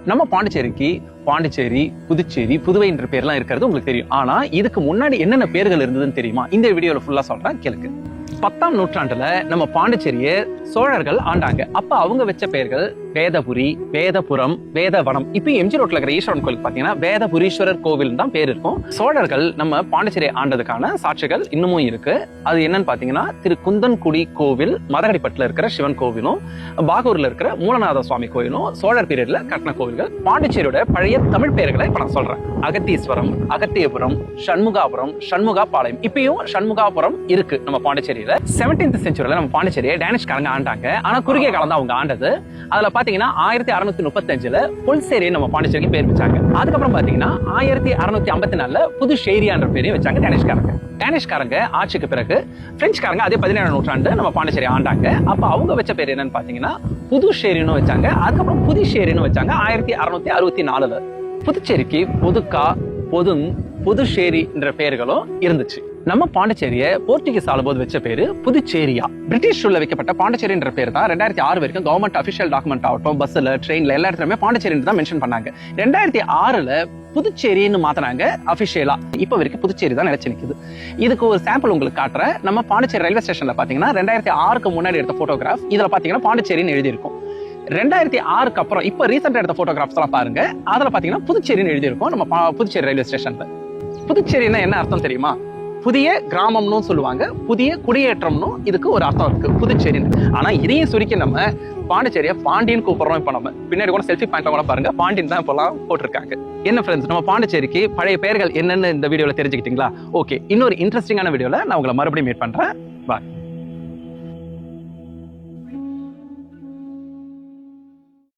நம்ம பாண்டிச்சேரிக்கு பாண்டிச்சேரி, புதுச்சேரி, புதுவை என்ற பேர்லாம் இருக்கிறது உங்களுக்கு தெரியும். ஆனா இதுக்கு முன்னாடி என்னென்ன பேர்கள் இருந்ததுன்னு தெரியுமா? இந்த வீடியோல ஃபுல்லா சொல்றேன், கேளுங்க. 10ஆம் நூற்றாண்டுல நம்ம பாண்டிச்சேரியை சோழர்கள் ஆண்டாங்க. அப்ப அவங்க வச்ச பெயர்கள் வேதபுரி, வேதபுரம், வேதவனம். இப்ப எம்ஜி ரோட்ல இருக்கிற ஈஸ்வரன் கோயில் பாத்தீங்கன்னா வேதபுரீஸ்வரர் கோவில் தான் பேர் இருக்கும். சோழர்கள் நம்ம பாண்டிச்சேரியை ஆண்டதுக்கான சாட்சிகள் இன்னமும் இருக்கு. அது என்னன்னு பாத்தீங்கன்னா திரு குந்தன்குடி கோவில், மதகடிப்பட்டுல இருக்கிற சிவன் கோவிலும், பாகூர்ல இருக்கிற மூலநாத சுவாமி கோயிலும் சோழர் பீரியட்ல கட்டின கோவில்கள். பாண்டிச்சேரியோட பழைய தமிழ் பெயர்களை இப்ப நான் சொல்றேன். அகத்தீஸ்வரம், அகத்தியபுரம், சண்முகாபுரம், சண்முகாபாளையம். இப்பயும் சண்முகாபுரம் இருக்கு நம்ம பாண்டிச்சேரியில. 17th செஞ்சுரியில நம்ம பாண்டிச்சேரியை டேனிஷ்காரங்க ஆண்டாங்க. ஆனா குறுகிய காலம் தான் அவங்க ஆண்டது. அதுல பாத்தீங்கன்னா 1635ல புல்சேரி நம்ம பாண்டிச்சேரிக்கு பேர் வச்சாங்க. அதுக்கப்புறம் பாத்தீங்கன்னா 1654ல புதுச்சேரியான்ற பேரையும் வச்சாங்க டேனிஷ்காரங்க. டேனிஷ்காரங்க ஆட்சிக்கு பிறகு பிரெஞ்சுக்காரங்க அதே 17ஆம் நூற்றாண்டு நம்ம பாண்டிச்சேரி ஆண்டாங்க. அப்ப அவங்க வச்ச பேர் என்னன்னு பாத்தீங்கன்னா புதுச்சேரின்னு வச்சாங்க. அதுக்கப்புறம் புதுச்சேரின்னு வச்சாங்க 1664ல. புதுச்சேரிக்கு புதுக்கா, பொதுங், புதுச்சேரி என்ற பெயர்களும் இருந்துச்சு. நம்ம பாண்டிச்சேரியை போர்ச்சுகீஸ் ஆளும்போது வச்ச பேரு புதுச்சேரியா. பிரிட்டிஷ் ரூல்ல வைக்கப்பட்ட பாண்டிச்சேரி என்ற பேர் தான் 2006 வரைக்கும் கவர்மெண்ட் அபிஷியல் டாக்குமெண்ட் ஆகட்டும், பஸ்ல, ட்ரெயின்ல எல்லா இடத்துலயுமே பாண்டிச்சேரி தான் மென்ஷன் பண்ணாங்க. 2006ல புதுச்சேரின்னு மாத்தினாங்க அபிஷியலா. இப்ப வரைக்கும் புதுச்சேரி தான் நிலைச்சு நிக்குது. இதுக்கு ஒரு சாம்பிள் உங்களுக்கு காட்டுறேன். நம்ம பாண்டிச்சேரி ரயில்வே ஸ்டேஷன்ல பாத்தீங்கன்னா 2006க்கு முன்னாடி எடுத்த போட்டோகிராஃப். இதுல பாத்தீங்கன்னா பாண்டிச்சேரின்னு எழுதி இருக்கும். 2006க்கு அப்புறம் இப்ப ரீசெண்டா எடுத்த போட்டோகிராஃப்ஸ் எல்லாம் பாருங்க. அதுல பாத்தீங்கன்னா புதுச்சேரின்னு எழுதி இருக்கும் நம்ம புதுச்சேரி ரயில்வே ஸ்டேஷன்ல. புதுச்சேரின்னா என்ன அர்த்தம் தெரியுமா? புதிய கிராமம்னு சொல்லுவாங்க, புதிய குடியேற்றம்னு இதுக்கு ஒரு அர்த்தம் இருக்கு புதுச்சேரின்னு. ஆனா இதையும் சுருக்கி நம்ம பாண்டிச்சேரியை பாண்டியன் கூப்பிடுறோம். இப்ப நம்ம பின்னாடி கூட செல்ஃபி பாயிண்ட்ல கூட பாருங்க, பாண்டியன் தான் இப்பெல்லாம் போட்டிருக்காங்க. என்ன ஃப்ரெண்ட்ஸ், நம்ம பாண்டிச்சேரிக்கு பழைய பெயர்கள் என்னன்னு இந்த வீடியோல தெரிஞ்சுக்கிட்டீங்களா? ஓகே, இன்னொரு இன்ட்ரெஸ்டிங்கான வீடியோல நான் உங்களை மறுபடியும் மீட் பண்றேன். பாய்.